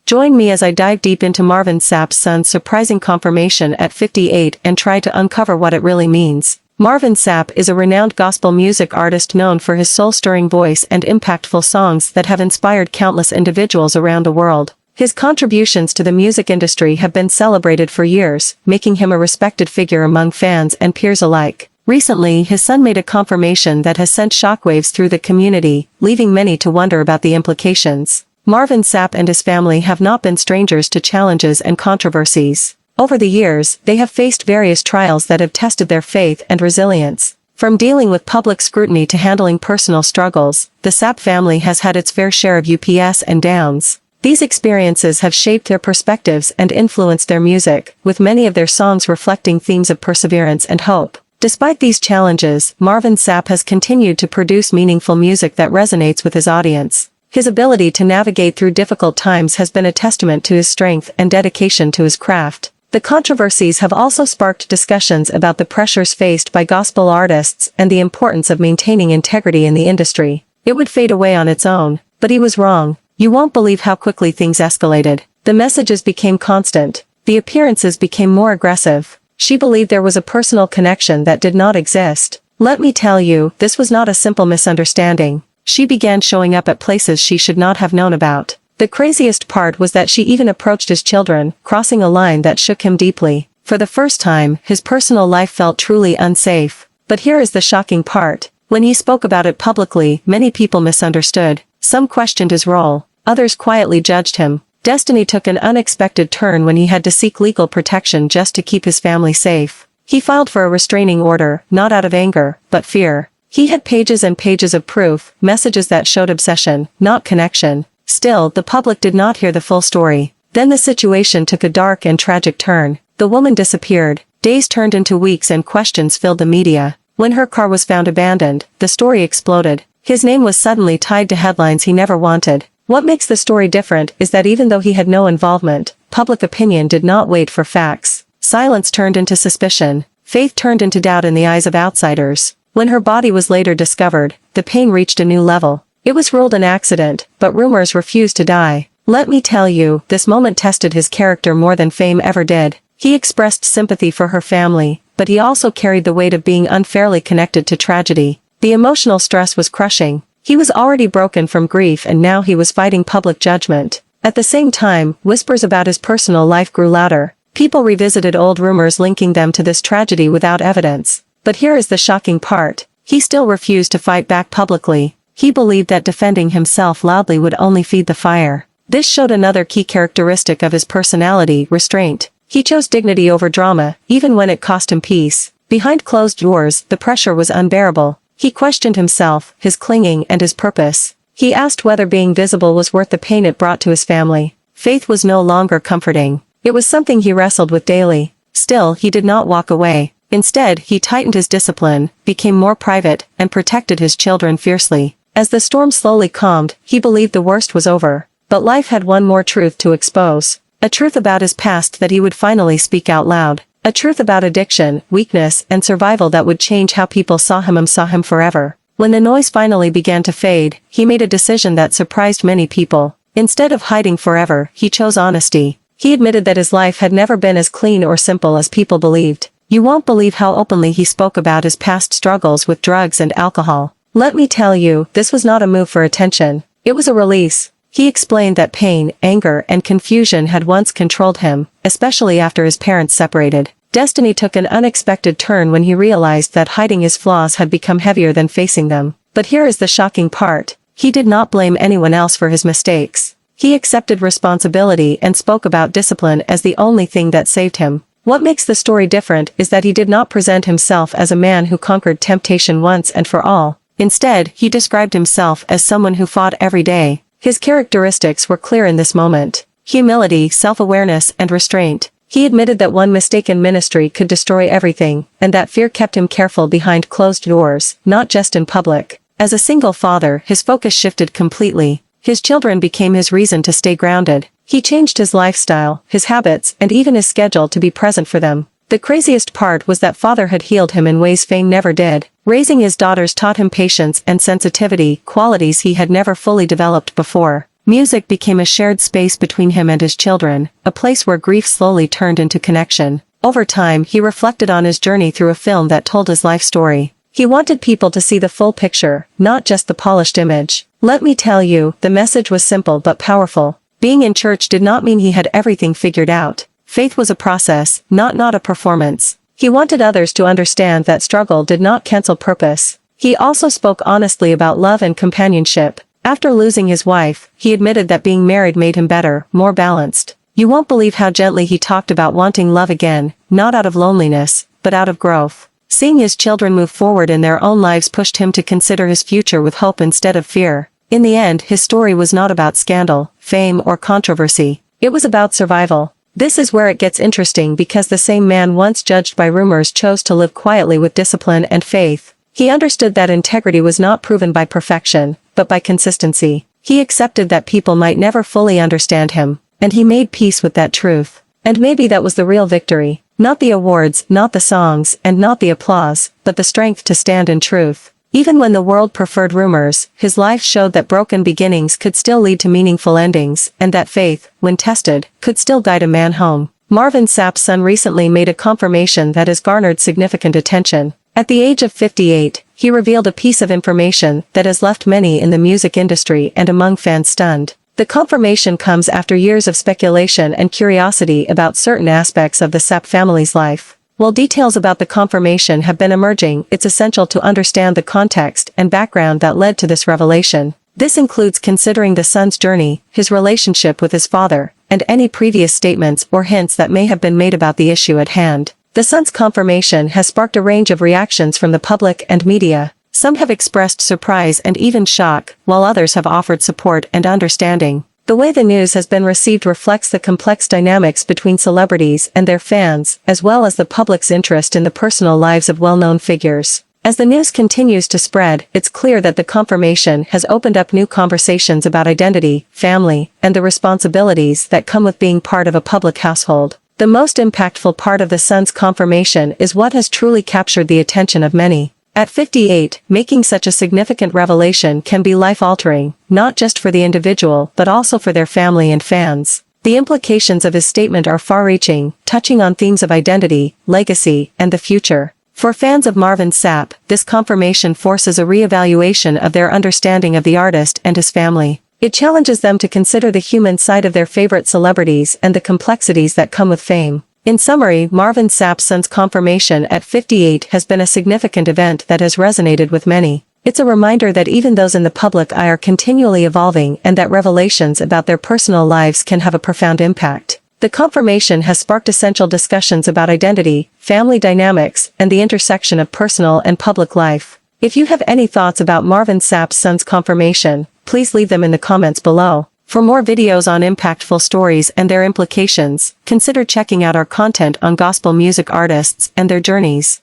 Join me as I dive deep into Marvin Sapp's son's surprising confirmation at 58 and try to uncover what it really means. Marvin Sapp is a renowned gospel music artist known for his soul-stirring voice and impactful songs that have inspired countless individuals around the world. His contributions to the music industry have been celebrated for years, making him a respected figure among fans and peers alike. Recently, his son made a confirmation that has sent shockwaves through the community, leaving many to wonder about the implications. Marvin Sapp and his family have not been strangers to challenges and controversies. Over the years, they have faced various trials that have tested their faith and resilience. From dealing with public scrutiny to handling personal struggles, the Sapp family has had its fair share of ups and downs. These experiences have shaped their perspectives and influenced their music, with many of their songs reflecting themes of perseverance and hope. Despite these challenges, Marvin Sapp has continued to produce meaningful music that resonates with his audience. His ability to navigate through difficult times has been a testament to his strength and dedication to his craft. The controversies have also sparked discussions about the pressures faced by gospel artists and the importance of maintaining integrity in the industry. It would fade away on its own, but he was wrong. You won't believe how quickly things escalated. The messages became constant. The appearances became more aggressive. She believed there was a personal connection that did not exist. Let me tell you, this was not a simple misunderstanding. She began showing up at places she should not have known about. The craziest part was that she even approached his children, crossing a line that shook him deeply. For the first time, his personal life felt truly unsafe. But here is the shocking part. When he spoke about it publicly, many people misunderstood. Some questioned his role. Others quietly judged him. Destiny took an unexpected turn when he had to seek legal protection just to keep his family safe. He filed for a restraining order, not out of anger, but fear. He had pages and pages of proof, messages that showed obsession, not connection. Still, the public did not hear the full story. Then the situation took a dark and tragic turn. The woman disappeared. Days turned into weeks and questions filled the media. When her car was found abandoned, the story exploded. His name was suddenly tied to headlines he never wanted. What makes the story different is that even though he had no involvement, public opinion did not wait for facts. Silence turned into suspicion. Faith turned into doubt in the eyes of outsiders. When her body was later discovered, the pain reached a new level. It was ruled an accident, but rumors refused to die. Let me tell you, this moment tested his character more than fame ever did. He expressed sympathy for her family, but he also carried the weight of being unfairly connected to tragedy. The emotional stress was crushing. He was already broken from grief and now he was fighting public judgment. At the same time, whispers about his personal life grew louder. People revisited old rumors linking them to this tragedy without evidence. But here is the shocking part. He still refused to fight back publicly. He believed that defending himself loudly would only feed the fire. This showed another key characteristic of his personality, restraint. He chose dignity over drama, even when it cost him peace. Behind closed doors, the pressure was unbearable. He questioned himself, his clinging and his purpose. He asked whether being visible was worth the pain it brought to his family. Faith was no longer comforting. It was something he wrestled with daily. Still, he did not walk away. Instead, he tightened his discipline, became more private, and protected his children fiercely. As the storm slowly calmed, he believed the worst was over. But life had one more truth to expose. A truth about his past that he would finally speak out loud. A truth about addiction, weakness, and survival that would change how people saw him forever. When the noise finally began to fade, he made a decision that surprised many people. Instead of hiding forever, he chose honesty. He admitted that his life had never been as clean or simple as people believed. You won't believe how openly he spoke about his past struggles with drugs and alcohol. Let me tell you, this was not a move for attention. It was a release. He explained that pain, anger, and confusion had once controlled him, especially after his parents separated. Destiny took an unexpected turn when he realized that hiding his flaws had become heavier than facing them. But here is the shocking part. He did not blame anyone else for his mistakes. He accepted responsibility and spoke about discipline as the only thing that saved him. What makes the story different is that he did not present himself as a man who conquered temptation once and for all. Instead, he described himself as someone who fought every day. His characteristics were clear in this moment. Humility, self-awareness, and restraint. He admitted that one mistake in ministry could destroy everything, and that fear kept him careful behind closed doors, not just in public. As a single father, his focus shifted completely. His children became his reason to stay grounded. He changed his lifestyle, his habits, and even his schedule to be present for them. The craziest part was that father had healed him in ways fame never did. Raising his daughters taught him patience and sensitivity, qualities he had never fully developed before. Music became a shared space between him and his children, a place where grief slowly turned into connection. Over time, he reflected on his journey through a film that told his life story. He wanted people to see the full picture, not just the polished image. Let me tell you, the message was simple but powerful. Being in church did not mean he had everything figured out. Faith was a process, not a performance. He wanted others to understand that struggle did not cancel purpose. He also spoke honestly about love and companionship. After losing his wife, he admitted that being married made him better, more balanced. You won't believe how gently he talked about wanting love again, not out of loneliness, but out of growth. Seeing his children move forward in their own lives pushed him to consider his future with hope instead of fear. In the end, his story was not about scandal, fame, or controversy. It was about survival. This is where it gets interesting because the same man once judged by rumors chose to live quietly with discipline and faith. He understood that integrity was not proven by perfection, but by consistency. He accepted that people might never fully understand him, and he made peace with that truth. And maybe that was the real victory. Not the awards, not the songs, and not the applause, but the strength to stand in truth. Even when the world preferred rumors, his life showed that broken beginnings could still lead to meaningful endings, and that faith, when tested, could still guide a man home. Marvin Sapp's son recently made a confirmation that has garnered significant attention. At the age of 58, he revealed a piece of information that has left many in the music industry and among fans stunned. The confirmation comes after years of speculation and curiosity about certain aspects of the Sapp family's life. While details about the confirmation have been emerging, it's essential to understand the context and background that led to this revelation. This includes considering the son's journey, his relationship with his father, and any previous statements or hints that may have been made about the issue at hand. The son's confirmation has sparked a range of reactions from the public and media. Some have expressed surprise and even shock, while others have offered support and understanding. The way the news has been received reflects the complex dynamics between celebrities and their fans, as well as the public's interest in the personal lives of well-known figures. As the news continues to spread, it's clear that the confirmation has opened up new conversations about identity, family, and the responsibilities that come with being part of a public household. The most impactful part of the son's confirmation is what has truly captured the attention of many. At 58, making such a significant revelation can be life-altering, not just for the individual but also for their family and fans. The implications of his statement are far-reaching, touching on themes of identity, legacy, and the future. For fans of Marvin Sapp, this confirmation forces a re-evaluation of their understanding of the artist and his family. It challenges them to consider the human side of their favorite celebrities and the complexities that come with fame. In summary, Marvin Sapp's son's confirmation at 58 has been a significant event that has resonated with many. It's a reminder that even those in the public eye are continually evolving and that revelations about their personal lives can have a profound impact. The confirmation has sparked essential discussions about identity, family dynamics, and the intersection of personal and public life. If you have any thoughts about Marvin Sapp's son's confirmation, please leave them in the comments below. For more videos on impactful stories and their implications, consider checking out our content on gospel music artists and their journeys.